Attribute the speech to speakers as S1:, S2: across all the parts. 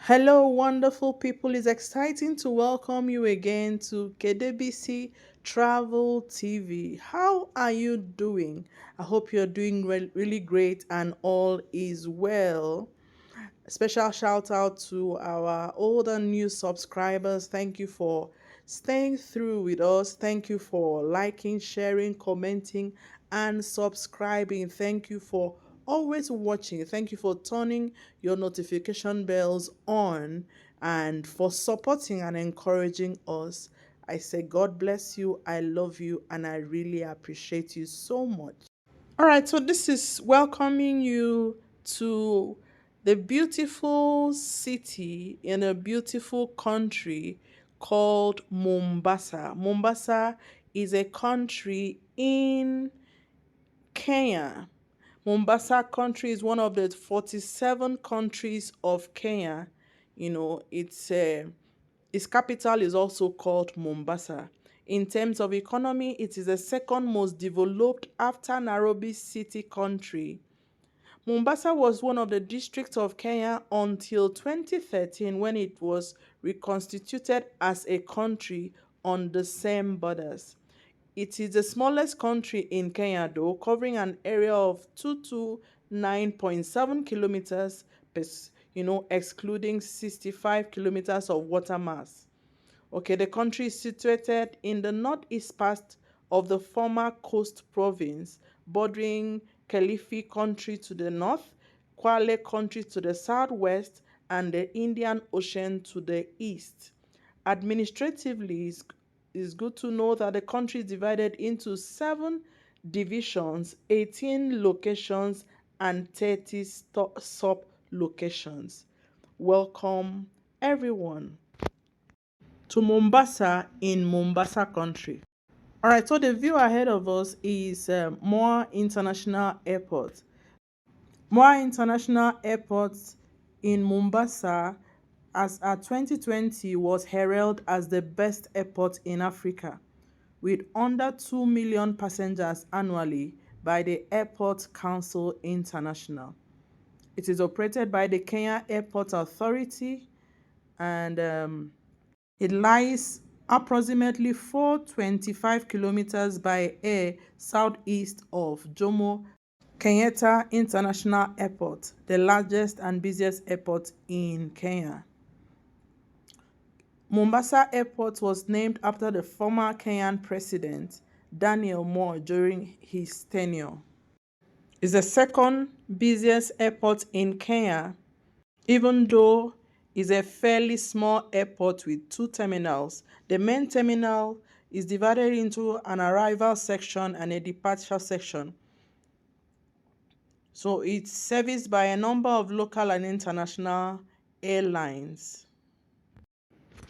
S1: Hello, wonderful people. It's exciting to welcome you again to KDBC Travel TV. How are you doing? I hope you're doing really great and all is well. A special shout out to our old and new subscribers. Thank you for staying through with us. Thank you for liking, sharing, commenting, and subscribing. Thank you for always watching. Thank you for turning your notification bells on and for supporting and encouraging us. I say, God bless you. I love you and I really appreciate you so much. All right, so this is welcoming you to the beautiful city in a beautiful country called Mombasa. Mombasa is a country in Kenya. Mombasa country is one of the 47 countries of Kenya. Its capital is also called Mombasa. In terms of economy, it is the second most developed after Nairobi city country. Mombasa was one of the districts of Kenya until 2013 when it was reconstituted as a country on the same borders. It is the smallest country in Kenya, though, covering an area of 229.7 kilometers, excluding 65 kilometers of water mass. Okay, the country is situated in the northeast part of the former Coast Province, bordering Kilifi country to the north, Kwale country to the southwest, and the Indian Ocean to the east. Administratively, it's good to know that the country is divided into 7 divisions, 18 locations, and 30 sub-locations. Welcome, everyone, to Mombasa in Mombasa country. All right, so the view ahead of us is Moi International Airport. Moi International Airport in Mombasa, as at 2020, was heralded as the best airport in Africa, with under 2 million passengers annually by the Airport Council International. It is operated by the Kenya Airport Authority and it lies approximately 425 kilometers by air southeast of Jomo Kenyatta International Airport, the largest and busiest airport in Kenya. Mombasa Airport was named after the former Kenyan president Daniel Moi during his tenure. It's the second busiest airport in Kenya, even though it's a fairly small airport with 2 terminals. The main terminal is divided into an arrival section and a departure section. So it's serviced by a number of local and international airlines.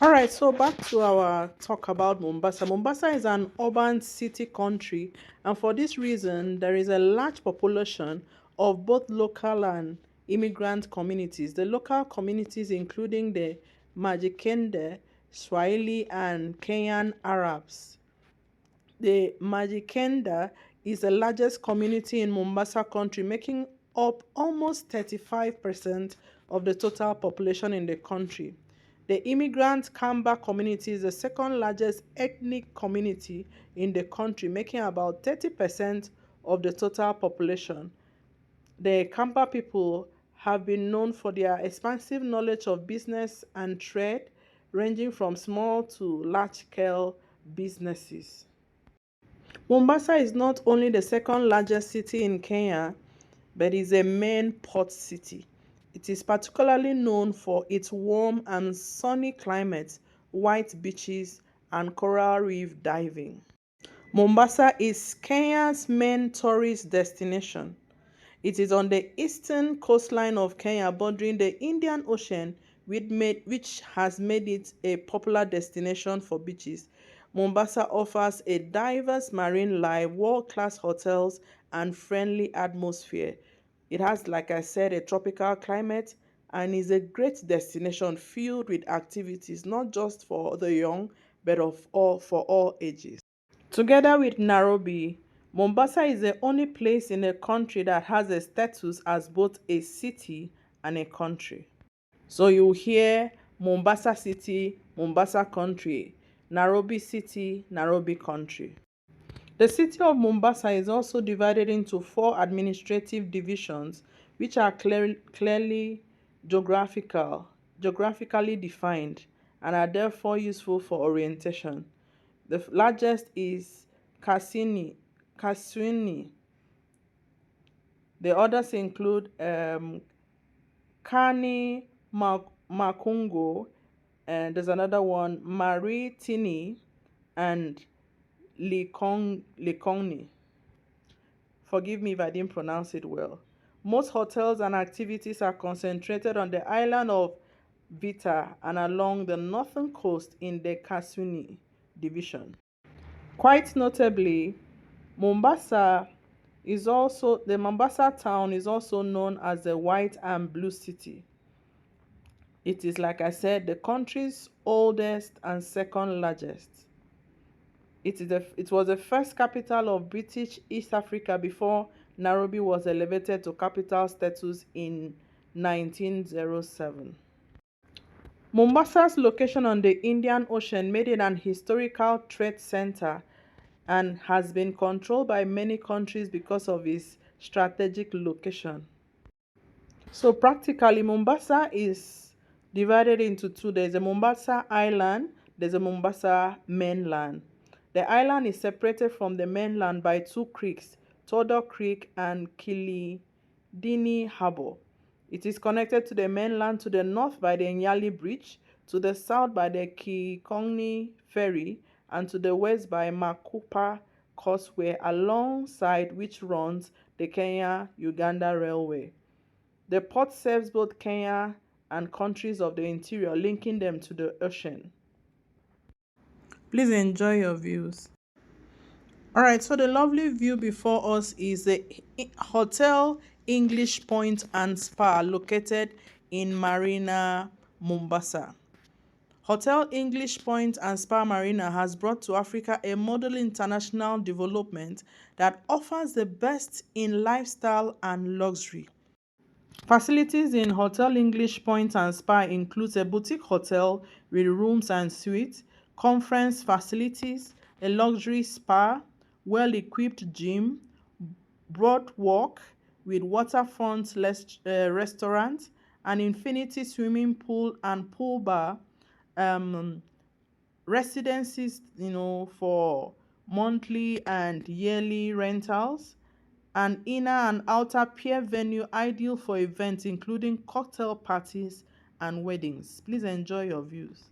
S1: All right, so back to our talk about Mombasa. Mombasa is an urban city country, and for this reason, there is a large population of both local and immigrant communities. The local communities, including the Majikenda, Swahili, and Kenyan Arabs. The Majikenda is the largest community in Mombasa country, making up almost 35% of the total population in the country. The immigrant Kamba community is the second largest ethnic community in the country, making about 30% of the total population. The Kamba people have been known for their expansive knowledge of business and trade, ranging from small to large-scale businesses. Mombasa is not only the second largest city in Kenya, but is a main port city. It is particularly known for its warm and sunny climate, white beaches, and coral reef diving. Mombasa is Kenya's main tourist destination. It is on the eastern coastline of Kenya, bordering the Indian Ocean, which has made it a popular destination for beaches. Mombasa offers a diverse marine life, world-class hotels, and friendly atmosphere. It has, like I said, a tropical climate and is a great destination filled with activities not just for the young, but for all ages. Together with Nairobi, Mombasa is the only place in the country that has a status as both a city and a country. So you hear Mombasa City, Mombasa Country, Nairobi City, Nairobi Country. The city of Mombasa is also divided into four administrative divisions, which are clearly geographically defined and are therefore useful for orientation. The largest is Kaswini. The others include Kani Makungo, and there's another one, Maritini, and Likoni. Forgive me if I didn't pronounce it well. Most hotels and activities are concentrated on the island of Vita and along the northern coast in the Kasuni division. Quite notably, Mombasa the Mombasa town is also known as the White and Blue City. It is, like I said, the country's oldest and second largest. It was the first capital of British East Africa before Nairobi was elevated to capital status in 1907. Mombasa's location on the Indian Ocean made it an historical trade center and has been controlled by many countries because of its strategic location. So practically, Mombasa is divided into two. There's a Mombasa Island, there's a Mombasa mainland. The island is separated from the mainland by two creeks, Todo Creek and Kilidini Harbour. It is connected to the mainland to the north by the Nyali Bridge, to the south by the Likoni Ferry, and to the west by Makupa Causeway, alongside which runs the Kenya-Uganda Railway. The port serves both Kenya and countries of the interior, linking them to the ocean. Please enjoy your views. All right, so the lovely view before us is the Hotel English Point and Spa located in Marina, Mombasa. Hotel English Point and Spa Marina has brought to Africa a model international development that offers the best in lifestyle and luxury. Facilities in Hotel English Point and Spa includes a boutique hotel with rooms and suites, conference facilities, a luxury spa, well-equipped gym, boardwalk with waterfront restaurant, an infinity swimming pool and pool bar, residencies, for monthly and yearly rentals, an inner and outer pier venue ideal for events including cocktail parties and weddings. Please enjoy your views.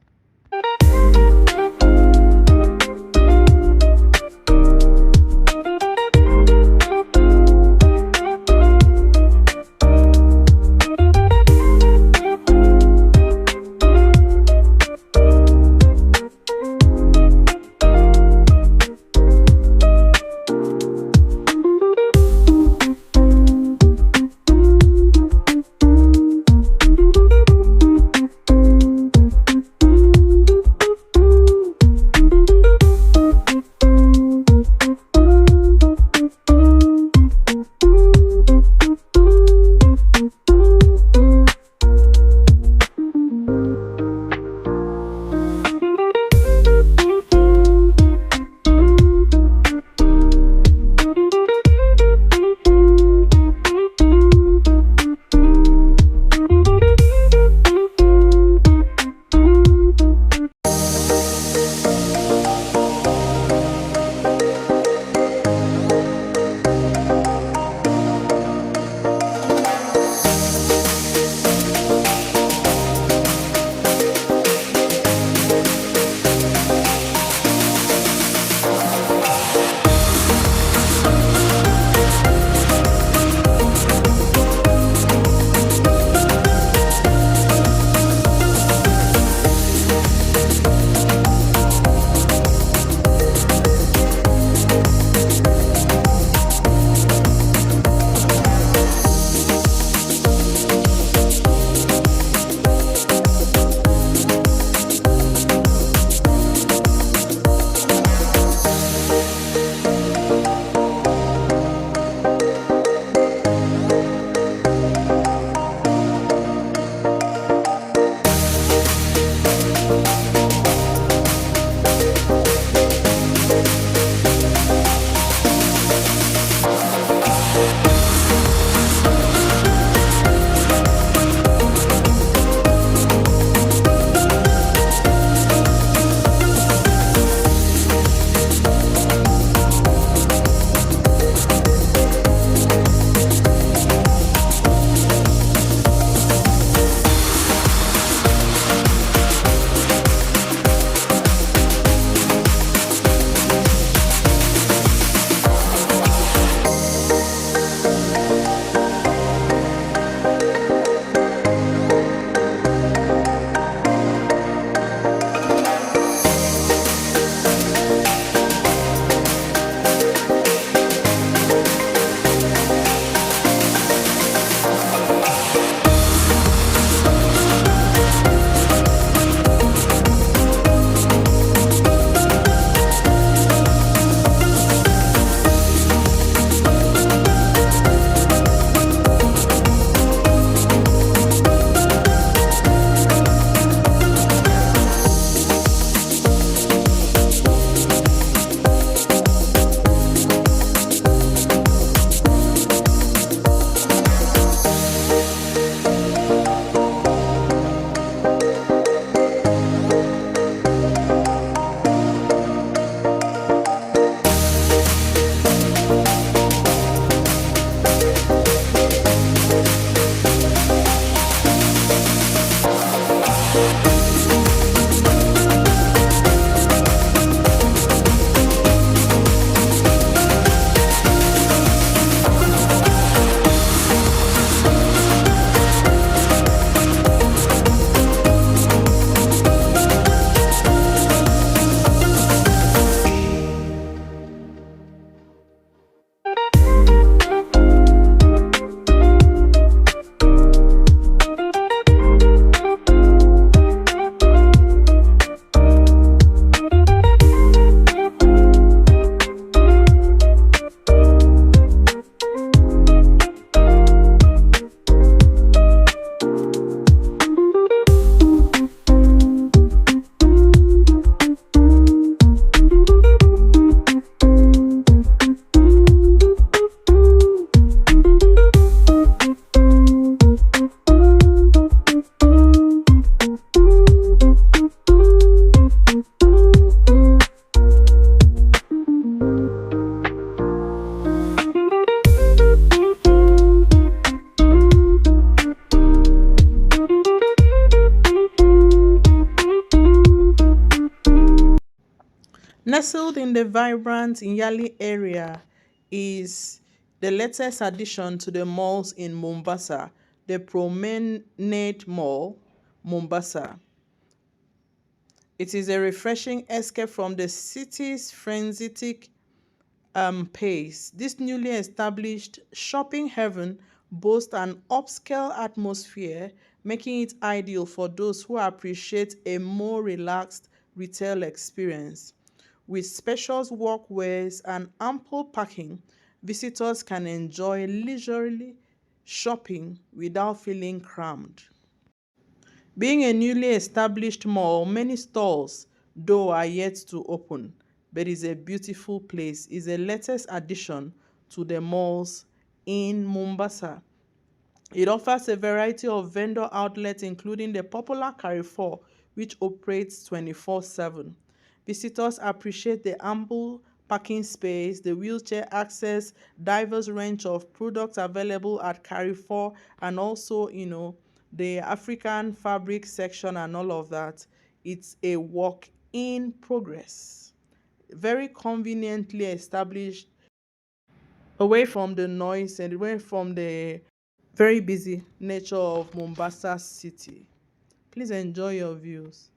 S1: Nestled in the vibrant Nyali area is the latest addition to the malls in Mombasa, the Promenade Mall, Mombasa. It is a refreshing escape from the city's frenetic pace. This newly established shopping heaven boasts an upscale atmosphere, making it ideal for those who appreciate a more relaxed retail experience. With spacious walkways and ample parking, visitors can enjoy leisurely shopping without feeling crammed. Being a newly established mall, many stores, though, are yet to open, but is a beautiful place. Is the latest addition to the malls in Mombasa. It offers a variety of vendor outlets, including the popular Carrefour, which operates 24/7. Visitors appreciate the ample parking space, the wheelchair access, diverse range of products available at Carrefour, and also, the African fabric section and all of that. It's a work in progress. Very conveniently established, away from the noise and away from the very busy nature of Mombasa City. Please enjoy your views.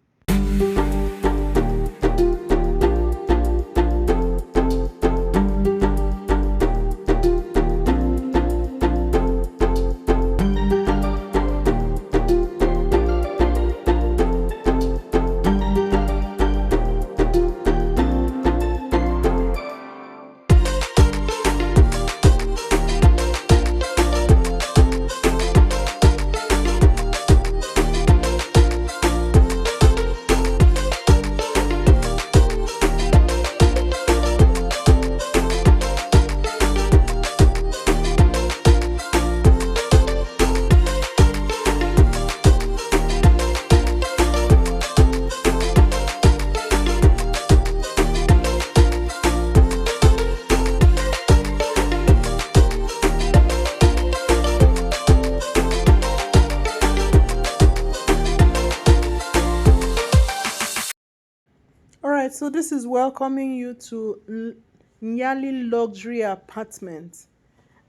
S1: All right, so this is welcoming you to Nyali Luxury Apartment.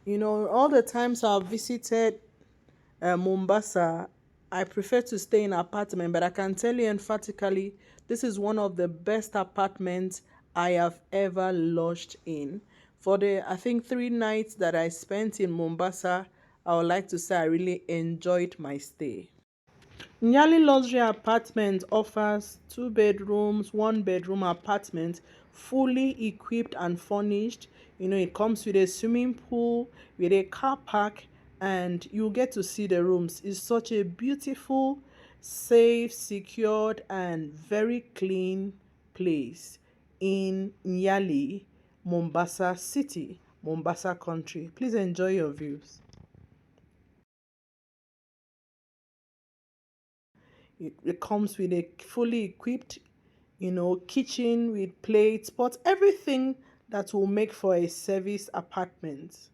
S1: All the times I've visited Mombasa, I prefer to stay in an apartment, but I can tell you emphatically, this is one of the best apartments I have ever lodged in. For the, I think, 3 nights that I spent in Mombasa, I would like to say I really enjoyed my stay. Nyali Luxury Apartment offers 2 bedrooms, 1 bedroom apartment, fully equipped and furnished. It comes with a swimming pool, with a car park, and you get to see the rooms. It's such a beautiful, safe, secured, and very clean place in Nyali, Mombasa City, Mombasa country. Please enjoy your views. It comes with a fully equipped, kitchen with plates, pots, everything that will make for a service apartment.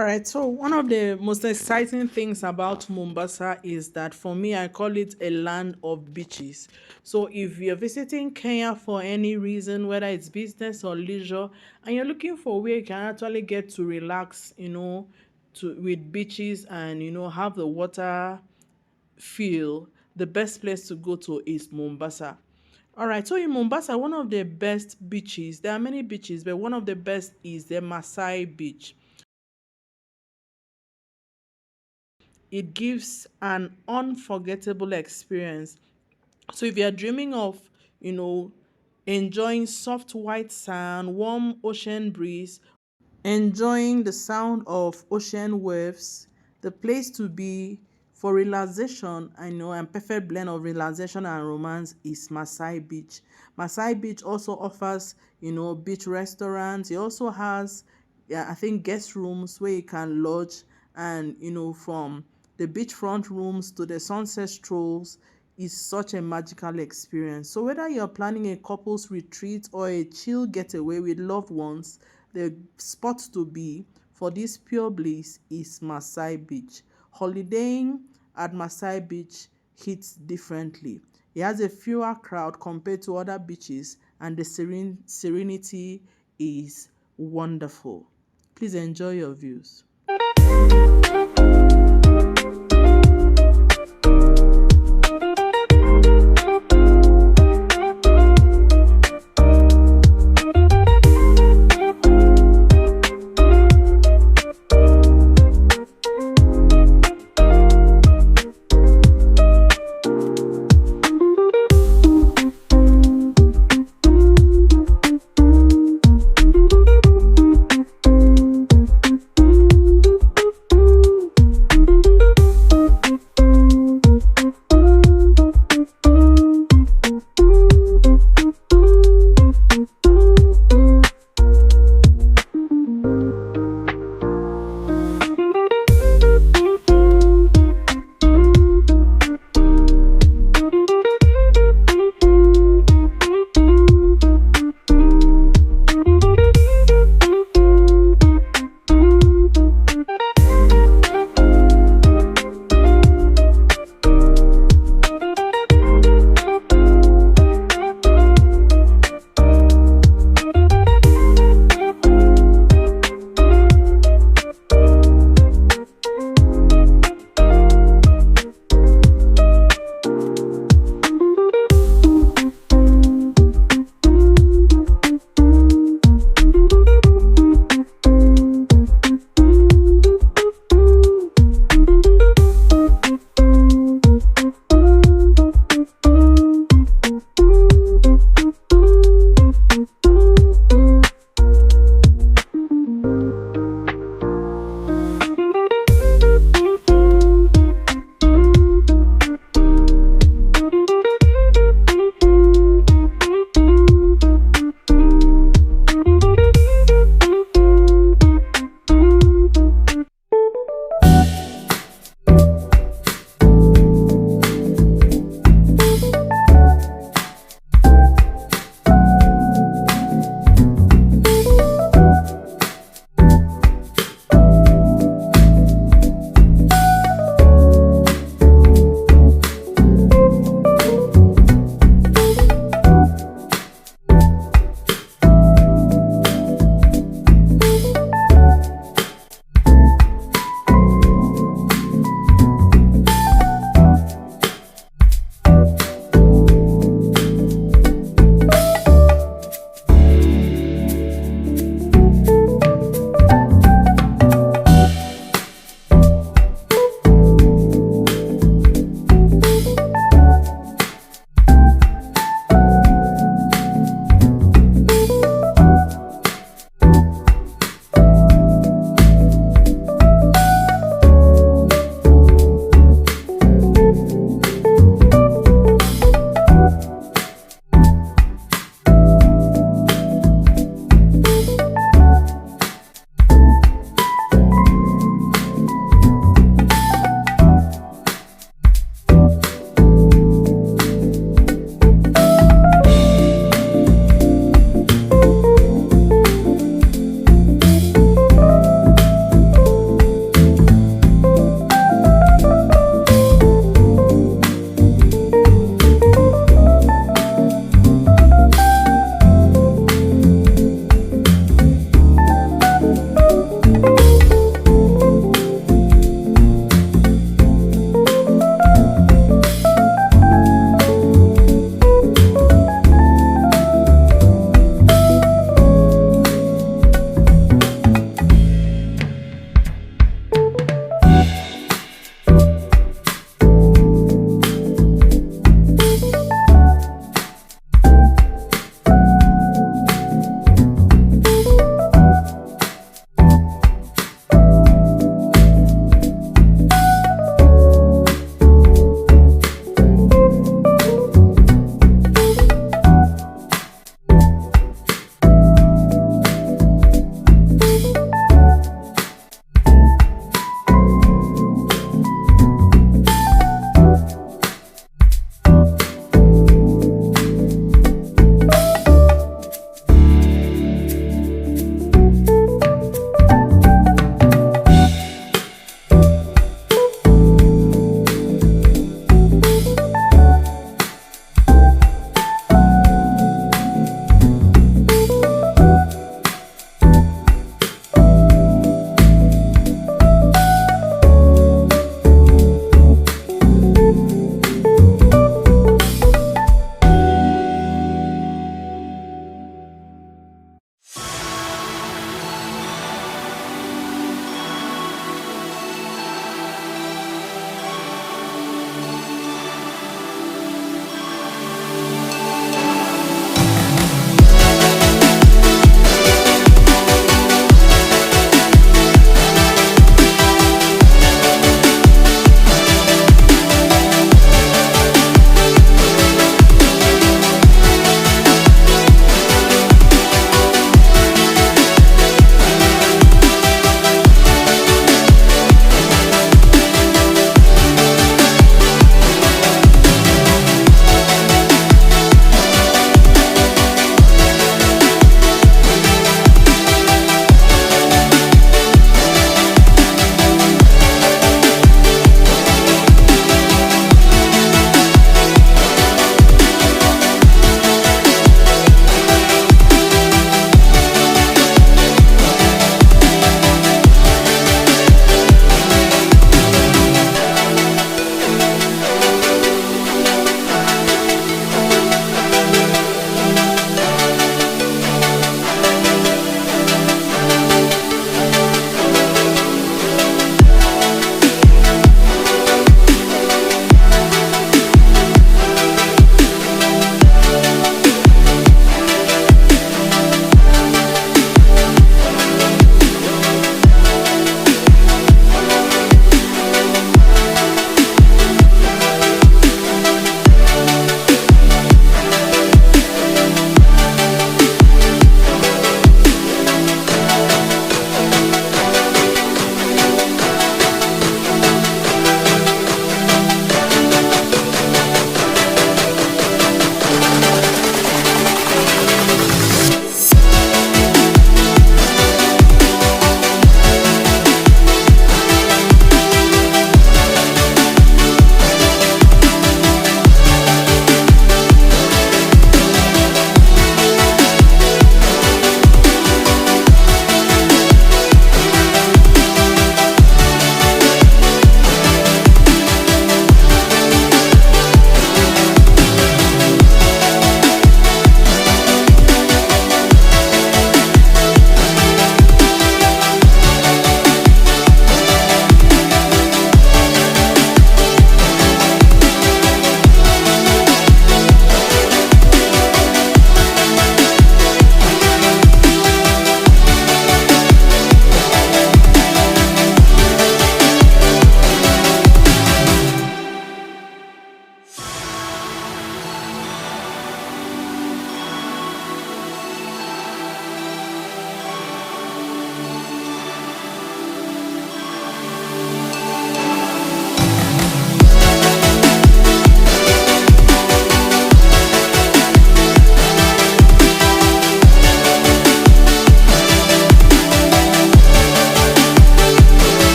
S1: All right, so one of the most exciting things about Mombasa is that for me, I call it a land of beaches. So if you're visiting Kenya for any reason, whether it's business or leisure, and you're looking for where you can actually get to relax, to with beaches and have the water feel, the best place to go to is Mombasa. All right, so in Mombasa, one of the best beaches, there are many beaches, but one of the best is the Masai Beach. It gives an unforgettable experience. So if you're dreaming of, you know, enjoying soft white sand, warm ocean breeze, enjoying the sound of ocean waves, the place to be for relaxation, I know, and perfect blend of relaxation and romance is Masai Beach. Masai Beach also offers, beach restaurants. It also has, yeah, I think guest rooms where you can lodge, and from the beachfront rooms to the sunset strolls is such a magical experience. So whether you're planning a couples retreat or a chill getaway with loved ones, the spot to be for this pure bliss is Masai Beach. Holidaying at Masai Beach hits differently. It has a fewer crowd compared to other beaches, and the serenity is wonderful. Please enjoy your views.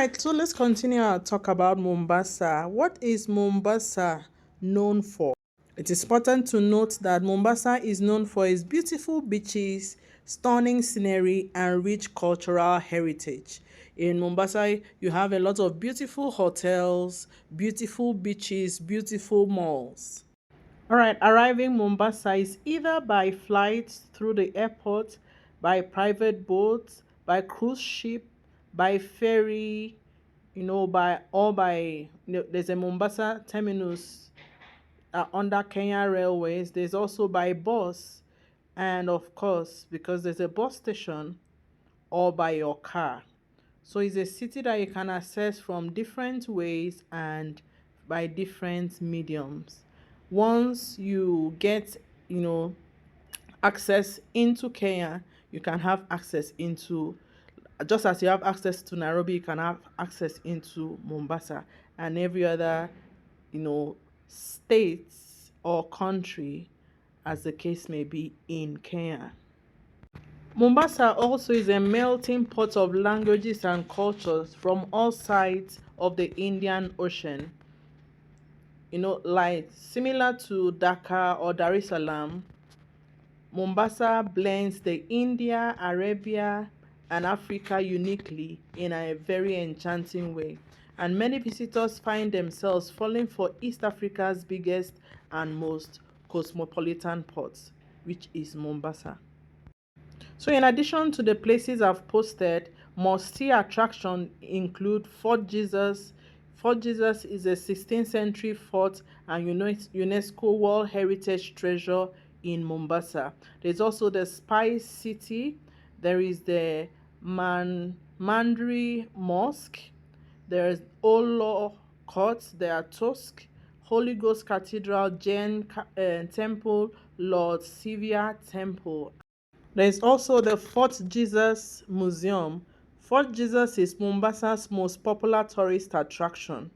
S1: right, so let's continue our talk about Mombasa. What is Mombasa known for? It is important to note that Mombasa is known for its beautiful beaches, stunning scenery, and rich cultural heritage. In Mombasa, you have a lot of beautiful hotels, beautiful beaches, beautiful malls. All right, arriving Mombasa is either by flight through the airport, by private boat, by cruise ship, by ferry, there's a Mombasa terminus under Kenya Railways. There's also by bus, and of course, because there's a bus station, or by your car. So it's a city that you can access from different ways and by different mediums. Once you get, you know, access into Kenya, you can have access into, just as you have access to Nairobi, you can have access into Mombasa and every other, states or country, as the case may be, in Kenya. Mombasa also is a melting pot of languages and cultures from all sides of the Indian Ocean. Like similar to Dhaka or Dar es Salaam, Mombasa blends the India, Arabia, and Africa uniquely in a very enchanting way. And many visitors find themselves falling for East Africa's biggest and most cosmopolitan port, which is Mombasa. So in addition to the places I've posted, must-see attractions include Fort Jesus. Fort Jesus is a 16th century fort and UNESCO World Heritage Treasure in Mombasa. There's also the Spice City. There is the Mandri Mosque. There's Olo Court. There are Tusk, Holy Ghost Cathedral, Jain Temple, Lord Sivia Temple. There is also the Fort Jesus Museum. Fort Jesus is Mombasa's most popular tourist attraction.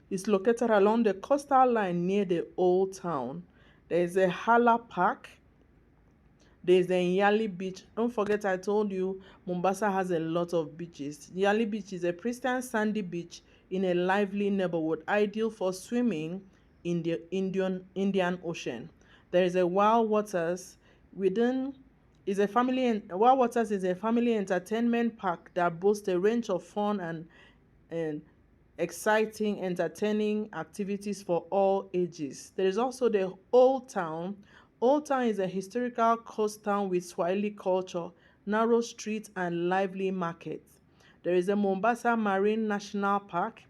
S1: It's located along the coastal line near the Old Town. There is a Hala Park. There is the Nyali Beach. Don't forget I told you Mombasa has a lot of beaches. Nyali Beach is a pristine sandy beach in a lively neighborhood, ideal for swimming in the Indian Ocean. There is a Wild Waters within Wild Waters is a family entertainment park that boasts a range of fun and exciting, entertaining activities for all ages. There is also the Old Town. Old Town is a historical coast town with Swahili culture, narrow streets, and lively markets. There is a Mombasa Marine National Park.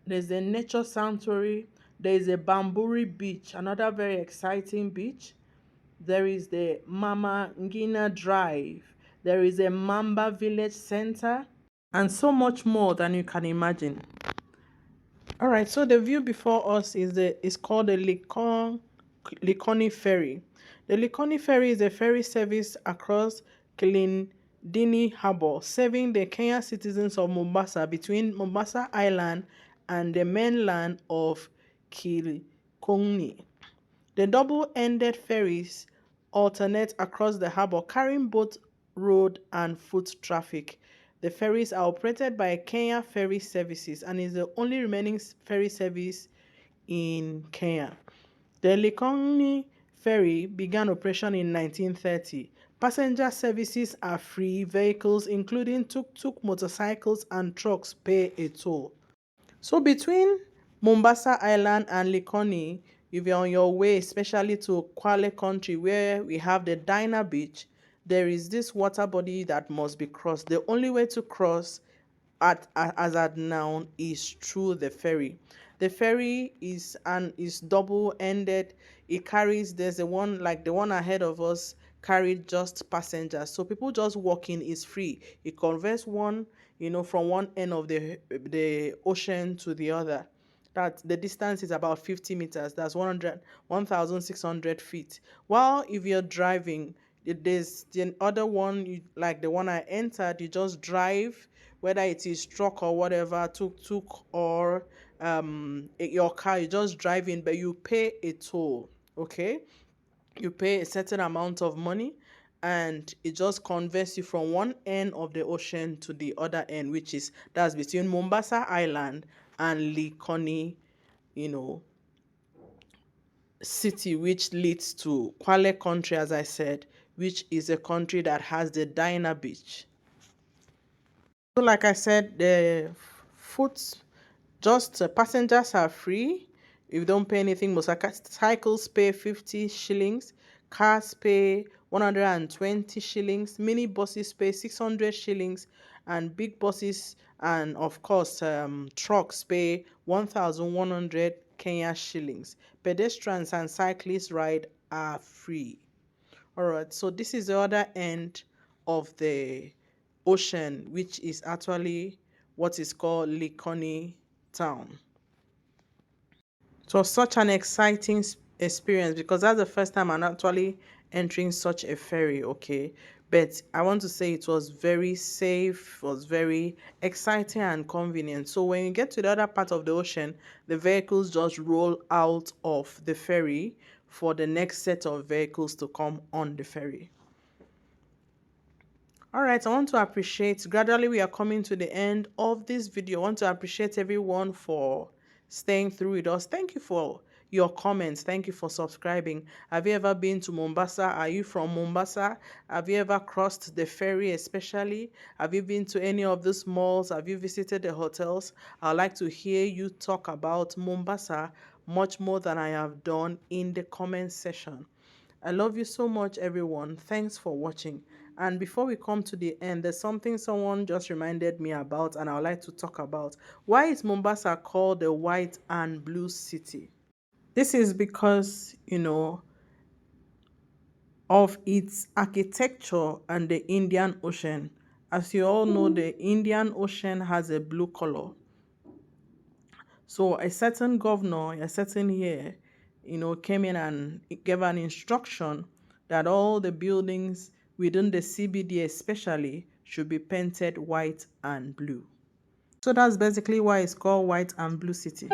S1: There's a nature sanctuary. There is a Bamburi Beach, another very exciting beach. There is the Mama Ngina Drive. There is a Mamba Village Center, and so much more than you can imagine. All right, so the view before us is called the Likoni Ferry. The Likoni Ferry is a ferry service across Kilindini Harbour, serving the Kenyan citizens of Mombasa between Mombasa Island and the mainland of Likoni. The double-ended ferries alternate across the harbour, carrying both road and foot traffic. The ferries are operated by Kenya Ferry Services and is the only remaining ferry service in Kenya. The Likoni Ferry began operation in 1930. Passenger services are free. Vehicles, including tuk-tuk, motorcycles, and trucks, pay a toll. So between Mombasa Island and Likoni, if you're on your way, especially to Kwale country where we have the Dina Beach, there is this water body that must be crossed. The only way to cross as at now is through the ferry. The ferry is double-ended. It carries, there's a one like the one ahead of us carried just passengers. So people just walking is free. It converts from one end of the ocean to the other. That the distance is about 50 meters. That's 1,600 feet. While if you're driving, there's the other one, like the one I entered, you just drive, whether it is truck or whatever, tuk-tuk or your car, you just drive in, but you pay a toll, okay? You pay a certain amount of money, and it just converts you from one end of the ocean to the other end, that's between Mombasa Island and Likoni, you know, city, which leads to Kwale country, as I said, which is a country that has the Dina Beach. So, like I said, the foot just passengers are free. If you don't pay anything, motorcycles pay 50 shillings, cars pay 120 shillings, mini buses pay 600 shillings, and big buses and, of course, trucks pay 1,100 Kenya shillings. Pedestrians and cyclists ride are free. All right, so this is the other end of the ocean, which is actually what is called Likoni town. It was such an exciting experience because that's the first time I'm actually entering such a ferry, okay? But I want to say it was very safe, was very exciting and convenient. So when you get to the other part of the ocean, the vehicles just roll out of the ferry for the next set of vehicles to come on the ferry. All right, I want to appreciate, gradually we are coming to the end of this video. I want to appreciate everyone for staying through with us. Thank you for your comments. Thank you for subscribing. Have you ever been to Mombasa? Are you from Mombasa? Have you ever crossed the ferry especially? Have you been to any of these malls? Have you visited the hotels? I'd like to hear you talk about Mombasa much more than I have done in the comment section. I love you so much, everyone. Thanks for watching. And before we come to the end, there's something someone just reminded me about, and I would like to talk about. Why is Mombasa called the white and blue city? This is because, of its architecture and the Indian Ocean. As you all know, the Indian Ocean has a blue color. So a certain governor, a certain year, came in and gave an instruction that all the buildings within the CBD especially should be painted white and blue. So that's basically why it's called White and Blue City.